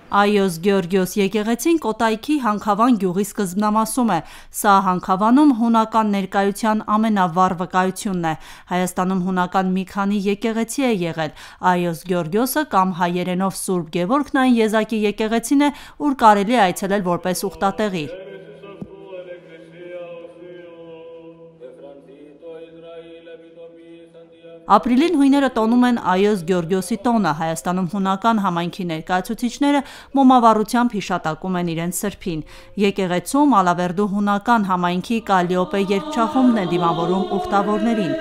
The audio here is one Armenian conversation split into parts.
Այոս Գեորգիոս եկեղեցին Կոտայքի Հանքավան գյուղի սկզբնամասում է։ Սա Հանքավանում հունական ներկայության ամենավառ վկայությունն է։ Հայաստանում հունական մի քանի եկեղեցի է եղել։ Այոս Գեորգիոսը կամ հայերենով Սուրբ Գևորգն այն եզակի եկեղեցին է, ուր կարելի է այցելել որպես ուխտատեղի։ Ապրիլին հույները տոնում են Այոս Գեորգիոսի տոնը։ Հայաստանում հունական համայնքի ներկայացուցիչները մոմավառությամբ հիշատակում են իրենց սրբին։ Եկեղեցում Ալավերդու հունական համայնքի Կալիոպե երգչախումբն է դիմավորում ուխտավորներին։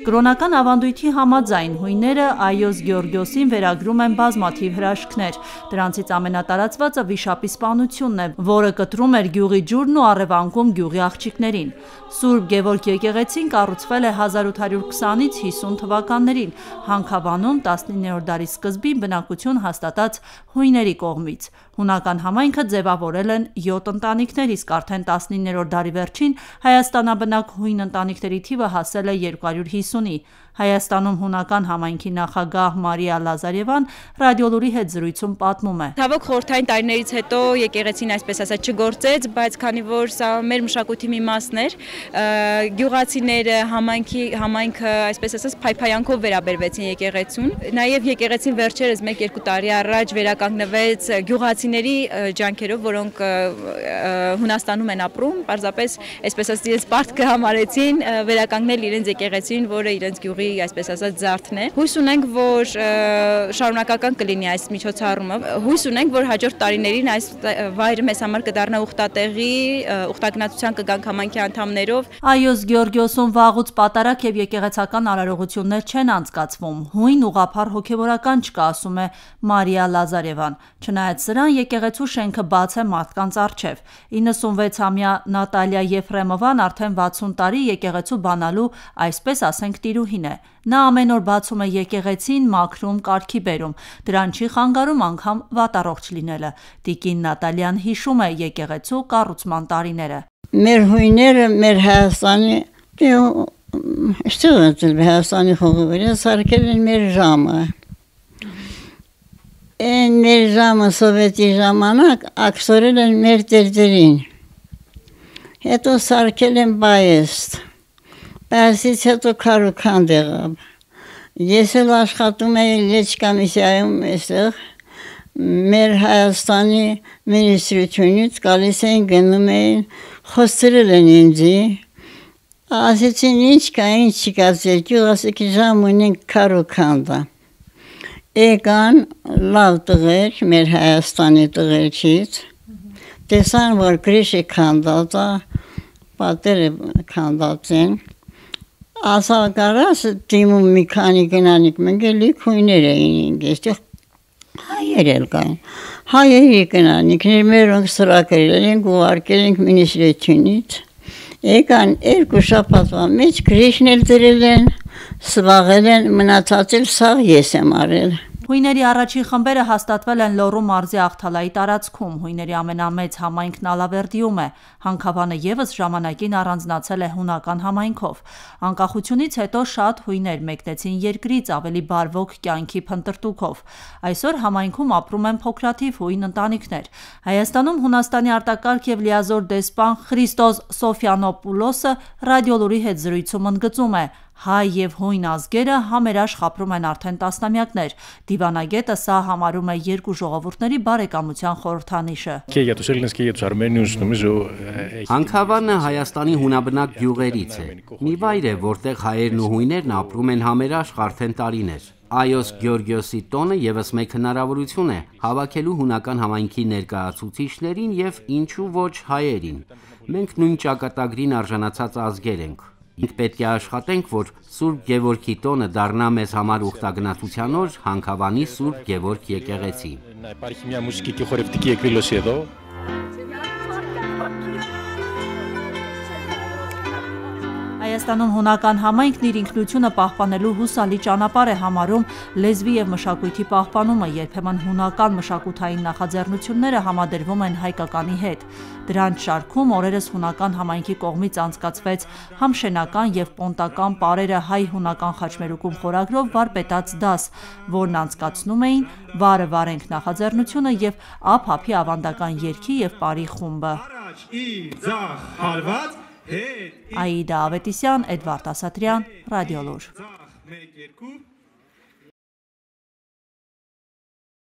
Կրոնական ավանդույթի համաձայն հույները Այոս Գեորգիոսին վերագրում են բազմաթիվ հրաշքներ։ Դրանցից ամենատարածվածը վիշապի սպանությունն է, որը կտրում էր գյուղի ջուրն ու առևանգում գյուղի աղջիկներին։ Սուրբ Գևորգ եկեղեցին կառուցվել է 1820-ից 50 թվականներին Հանքավանում 19-րդ դարի սկզբին բնակություն հաստատած հույների կողմից։ Հունական համայնքը ձևավորել են 7 ընտանիքներ, իսկ արդեն 19-րդ դարի վերջին հայաստանաբնակ հույն ընտանիքների թիվը հասել է 250-ի։ Հայաստանում հունական համայնքի նախագահ Մարիա Լազարևան ռադիոլուրի հետ զրույցում պատմում է. Ցավոք խորհրդային տարիներից հետո եկեղեցին այսպես ասած չգործեց, բայց քանի որ սա մեր մշակույթի մի մասն էր, գյուղացիները համայնքը այսպես ասած փայփայանքով վերաբերվեցին եկեղեցուն։ Նաև եկեղեցին վերջերս 1-2 տարի առաջ վերականգնվեց գյուղացիների ջանքերով, որոնք Հունաստանում են ապրում, պարզապես այսպես ասած իրենց պարտքը համարեցին վերականգնել իրենց եկեղեցին, որը իրենց գյուղի այսպես ասած զարդն է։ Հույս ունենք, որ շարունակական կլինի այս միջոցառումը։ Հույս ունենք, որ հաջորդ տարիներին այս վայրը մեզ համար կդառնա ուխտատեղի, ուխտագնացության կգանք համայնքի անդամներով։ Այոս Գեորգիոսում վաղուց պատարակ եւ եկեղեցական արարողություններ չեն անցկացվում։ Հույն ուղափառ հոգեվորական չկա, ասում է Մարիա Լազարևան։ Չնայած սրան, եկեղեցու շենքը բաց է մարդկանց առջև։ 96-ամյա Նատալիա Եֆրեմովան արդեն 60 տարի եկեղեցու բանալու, այսպես ասենք, տիրուհին է։ Նա ամեն օր բացում է եկեղեցին, մաքրում, կարգի բերում։ Դրան չի խանգարում անգամ վատառողջ լինելը։ Տիկին Նատալիան հիշում է եկեղեցու կառուցման տարիները։ Մեր հույները մեր Հայաստանի խողովերը սարքել են մեր ժամը։ Այն մեր ժամը սովետի ժամանակ ակսորել են մեր տերտերին։ Հետո սարքել են Բայեստ։ Պայասից հետո քարուքանդ եղավ։ Ես էլ աշխատում էի լեչկամիսիայում այստեղ, մեր Հայաստանի մինիստրությունից գալիս էին գնում էին, խոստրել են ինձի, ասեցին ինչ կա, ինչ չկա, գյուղացիքի ժամ ունենք քարուքանդը։ Եկան լավ տղեր, մեր Հայաստանի տղերքից, տեսան, որ գրիշը քանդած է, պատերը քանդած են, ասա կարաս դիմում մի քանի գնանիք, մենք լիք հույներ էին այստեղ հայեր էլ կային, հայերի գնանիքներ մերոնք սրակերել ենք ու արկել ենք մինիստրությունից, եկան 2 շաբաթվա մեջ գրիշն էլ դրել են, սվաղել են, մնացած էլ սաղ ես եմ արել։ Հույների առաջին խմբերը հաստատվել են Լոռու մարզի Աղթալայի տարածքում։ Հույների ամենամեծ համայնքն Ալավերդիում է։ Հանքավանը ևս ժամանակին առանձնացել է հունական համայնքով։ Անկախությունից հետո շատ հույներ մեկնեցին երկրից ավելի բարվոք կյանքի փնտրտուքով։ Այսօր համայնքում ապրում են փոքրաթիվ հույն ընտանիքներ։ Հայաստանում Հունաստանի արտակարգ եւ լիազոր դեսպան Խրիստոս Սոֆյանոպուլոսը ռադիոլուրի հետ զրույցում ընդգծում է. հայ եւ հույն ազգերը համերաշխ ապրում են արդեն տասնամյակներ։ Դիվանագետը սա համարում է երկու ժողովուրդների բարեկամության խորհրդանիշը։ Հանքավանը Հայաստանի հունաբնակ գյուղերից է։ Մի վայր է, որտեղ հայերն ու հույներն ապրում են համերաշխ արդեն տարիներ։ Այոս Գեորգիոսի տոնը ևս մեկ հնարավորություն է հավաքելու հունական համայնքի ներկայացուցիչներին եւ ինչու ոչ հայերին։ Մենք նույն ճակատագրին արժանացած ազգեր ենք։ Մենք պետք է աշխատենք, որ Սուրբ Գևորգի տոնը դառնա մեզ համար ուխտագնացության օր Հանքավանի Սուրբ Գևորգ եկեղեցի։ Հայաստանում հունական համայնքն իր ինքնությունը պահպանելու հուսալի ճանապարհ է համարում լեզվի եւ մշակույթի պահպանումը, երբեմն հունական մշակութային նախաձեռնությունները համադրվում են հայկականի հետ։ Դրանց շարքում օրերս հունական համայնքի կողմից անցկացվեց համշենական եւ պոնտական պարերը հայ-հունական խաչմերուկում խորագրով վարպետաց դաս, որն անցկացնում էին «Վարը վարենք» նախաձեռնությունը եւ ափ-ափի ավանդական երգի եւ պարի խումբը։ Աիդա Ավետիսյան, Էդվարդ Ասատրյան, Ռադիոլուր։